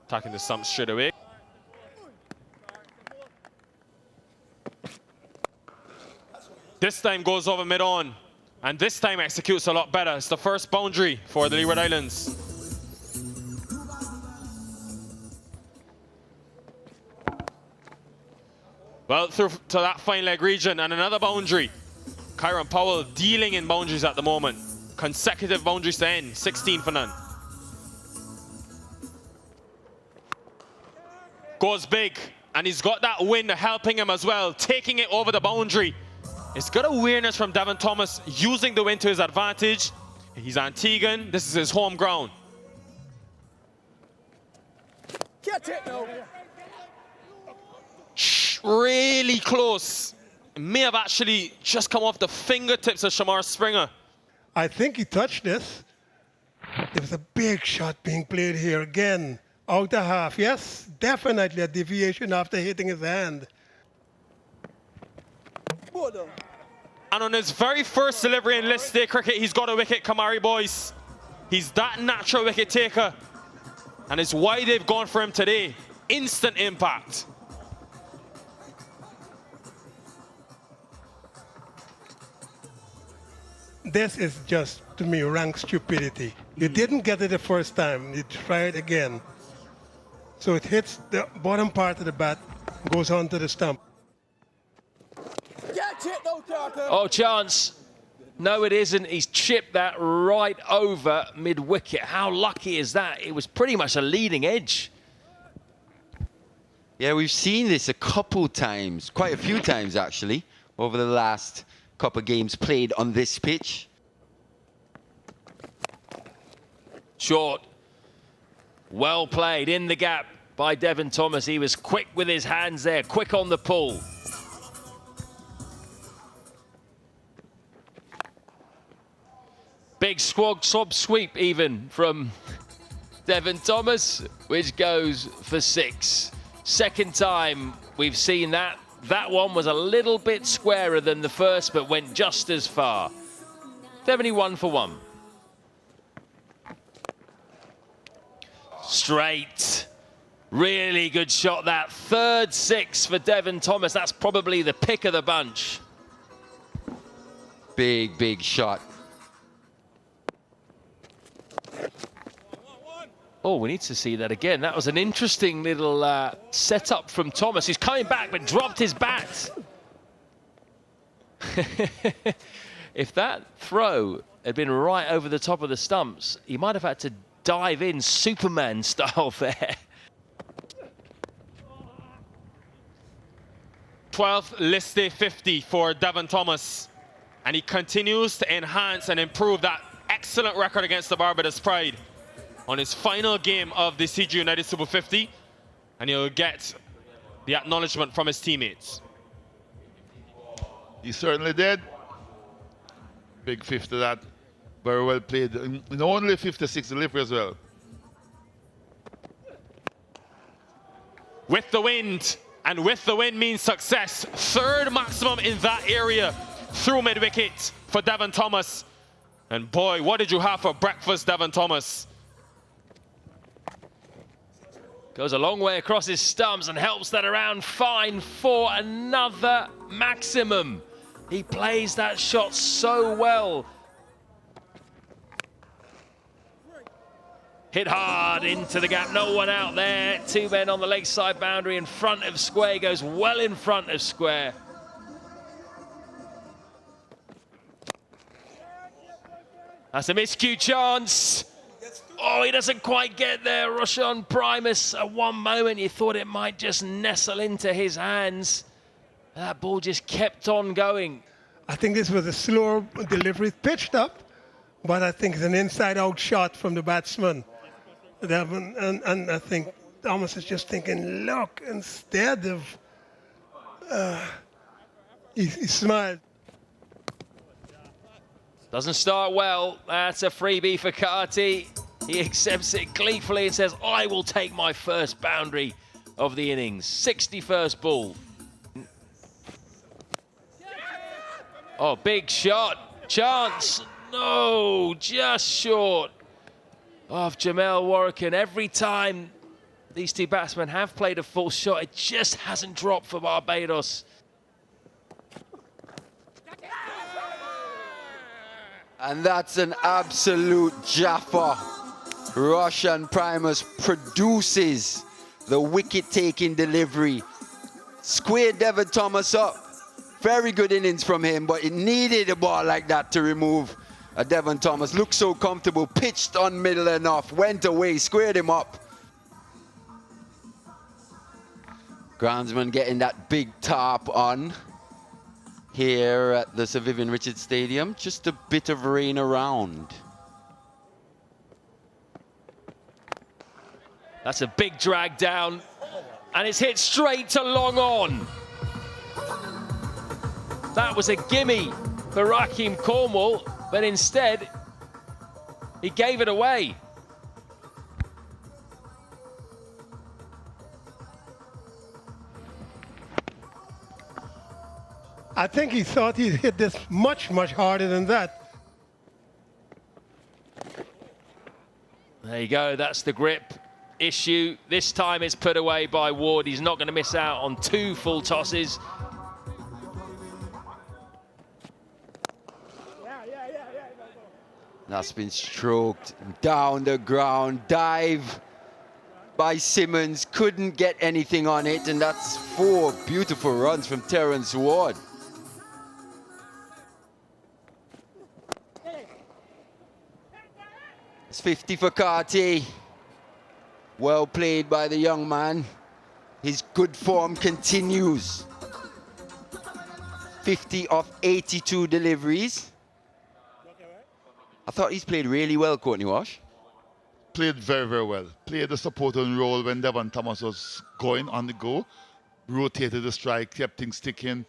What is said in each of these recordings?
Attacking the stump straight away. This time goes over mid-on. And this time executes a lot better. It's the first boundary for the Leeward Islands. Well, through to that fine leg region and another boundary. Kyron Powell dealing in boundaries at the moment. Consecutive boundaries to end, 16 for none. Goes big, and he's got that wind helping him as well, taking it over the boundary. He's got awareness from Devon Thomas, using the wind to his advantage. He's Antiguan, this is his home ground. Catch it, no. Really close. It may have actually just come off the fingertips of Shamar Springer. I think he touched this. There was a big shot being played here again. Out the half, yes, definitely a deviation after hitting his hand. And on his very first delivery in list day cricket, he's got a wicket, Kamari boys. He's that natural wicket taker. And it's why they've gone for him today. Instant impact. This is just, to me, rank stupidity. You didn't get it the first time, you try it again. So it hits the bottom part of the bat, goes onto the stump. Oh, chance. No, it isn't. He's chipped that right over mid-wicket. How lucky is that? It was pretty much a leading edge. Yeah, we've seen this a couple times, quite a few times actually, over the last couple of games played on this pitch. Short. Well played in the gap by Devon Thomas. He was quick with his hands there, quick on the pull. Big squad sweep even from Devon Thomas, which goes for 6. Second time we've seen that. That one was a little bit squarer than the first, but went just as far. 71 for 1. Straight. Really good shot, that. Third 6 for Devon Thomas. That's probably the pick of the bunch. Big, big shot. Oh, we need to see that again. That was an interesting little setup from Thomas. He's coming back, but dropped his bat. If that throw had been right over the top of the stumps, he might have had to dive in Superman style there. 12th list day 50 for Devon Thomas. And he continues to enhance and improve that excellent record against the Barbados Pride on his final game of the CG United Super 50, and he'll get the acknowledgement from his teammates. He certainly did. Big 50 that. Very well played. In only 56 delivery as well. With the wind, and with the wind means success. Third maximum in that area through mid-wicket for Devon Thomas. And boy, what did you have for breakfast, Devon Thomas? Goes a long way across his stumps and helps that around fine for another maximum. He plays that shot so well. Hit hard into the gap, no one out there. 2 men on the leg side boundary in front of square, goes well in front of square. That's a miscue chance. Oh, he doesn't quite get there. Roshan Primus, at one moment you thought it might just nestle into his hands. That ball just kept on going. I think this was a slower delivery, pitched up, but I think it's an inside-out shot from the batsman. And I think Thomas is just thinking, look, instead of... he smiled. Doesn't start well. That's a freebie for Carty. He accepts it gleefully and says, I will take my first boundary of the innings. 61st ball. Oh, big shot. Chance. No, just short of Jamel Warrican. Every time These two batsmen have played a full shot. It just hasn't dropped for Barbados. And that's an absolute jaffa. Russian Primus produces the wicket-taking delivery. Squared Devon Thomas up. Very good innings from him, but it needed a ball like that to remove Devon Thomas. Looked so comfortable, pitched on middle enough, went away, squared him up. Groundsman getting that big tarp on here at the Sir Vivian Richards Stadium. Just a bit of rain around. That's a big drag down, and it's hit straight to long on. That was a gimme for Raheem Cornwall, but instead, he gave it away. I think he thought he'd hit this much, much harder than that. There you go, that's the grip issue. This time it's put away by Ward. He's not going to miss out on 2 full tosses. That's been stroked down the ground. Dive by Simmons. Couldn't get anything on it. And that's 4 beautiful runs from Terence Ward. It's 50 for Carty. Well played by the young man. His good form continues. 50 of 82 deliveries. I thought he's played really well, Courtney Walsh. Played very, very well. Played the supporting role when Devon Thomas was going on the go. Rotated the strike, kept things sticking.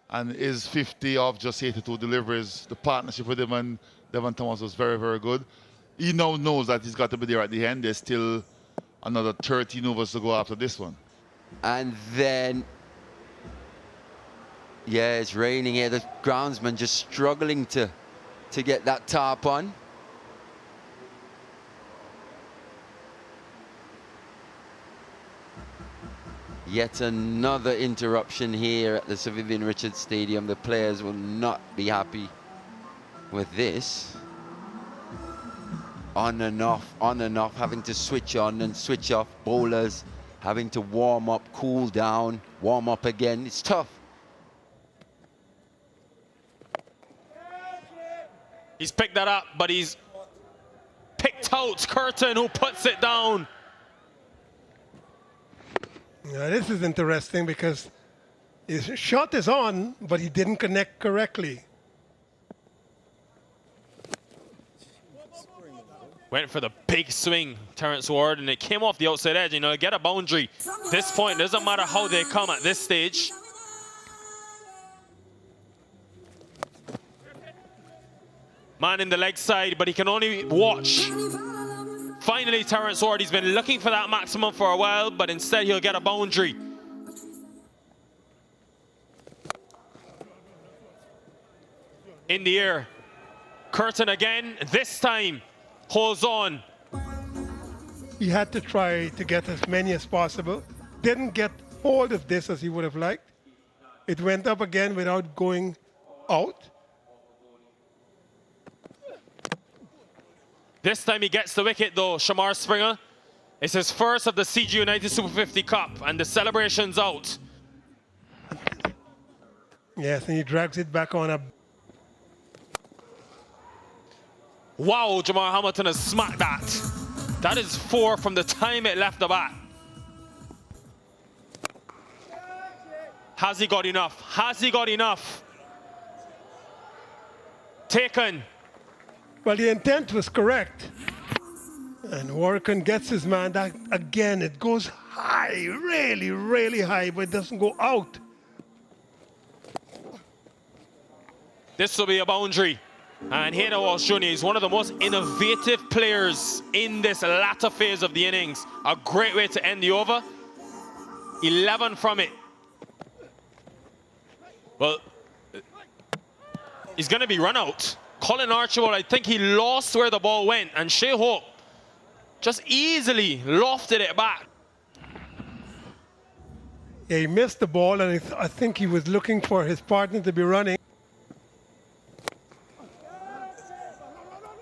And his 50 of just 82 deliveries, the partnership with him and Devon Thomas was very, very good. He now knows that he's got to be there at the end. There's still another 13 overs to go after this one. And then, yeah, it's raining here. The groundsman just struggling to get that tarp on. Yet another interruption here at the Sir Vivian Richards Stadium. The players will not be happy with this. On and off, having to switch on and switch off. Bowlers having to warm up, cool down, warm up again. It's tough. He's picked that up, but he's picked out Curtin, who puts it down. Now, this is interesting because his shot is on, but he didn't connect correctly. Went for the big swing, Terence Ward, and it came off the outside edge. You know, get a boundary. This point, doesn't matter how they come at this stage. Man in the leg side, but he can only watch. Finally, Terence Ward, he's been looking for that maximum for a while, but instead he'll get a boundary. In the air. Curtin again, this time holds on. He had to try to get as many as possible. Didn't get hold of this as he would have liked. It went up again without going out. This time he gets the wicket though, Shamar Springer. It's his first of the CG United Super 50 Cup, and the celebration's out. Yes, and he drags it back on up. Wow, Jamar Hamilton has smacked that. That is 4 from the time it left the bat. Has he got enough? Has he got enough? Taken. Well, the intent was correct. And Warrican gets his man. That, again, it goes high, really, really high, but it doesn't go out. This will be a boundary. And Hayden Walsh Jr. is one of the most innovative players in this latter phase of the innings. A great way to end the over. 11 from it. Well, he's going to be run out. Colin Archibald, I think he lost where the ball went, and Shea Hope just easily lofted it back. Yeah, he missed the ball, and I think he was looking for his partner to be running.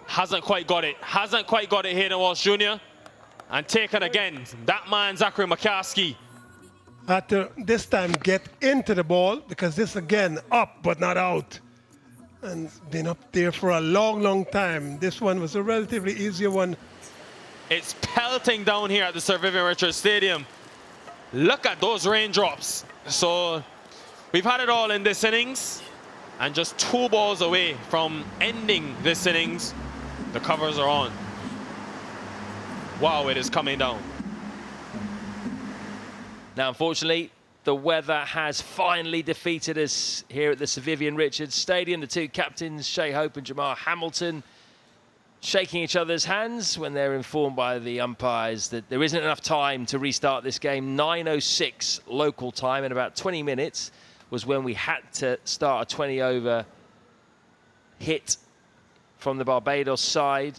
Hasn't quite got it. Hasn't quite got it, Hayden Walsh Jr. And taken again. That man, Zachary McCaskey. Had to, this time, get into the ball, because this, again, up but not out. And been up there for a long, long time. This one was a relatively easier one. It's pelting down here at the Sir Vivian Richards Stadium. Look at those raindrops. So we've had it all in this innings, and just 2 balls away from ending this innings. The covers are on. Wow, it is coming down. Now, unfortunately, the weather has finally defeated us here at the Sir Vivian Richards Stadium. The two captains, Shea Hope and Jamar Hamilton, shaking each other's hands when they're informed by the umpires that there isn't enough time to restart this game. 9:06 local time, in about 20 minutes was when we had to start a 20-over hit from the Barbados side.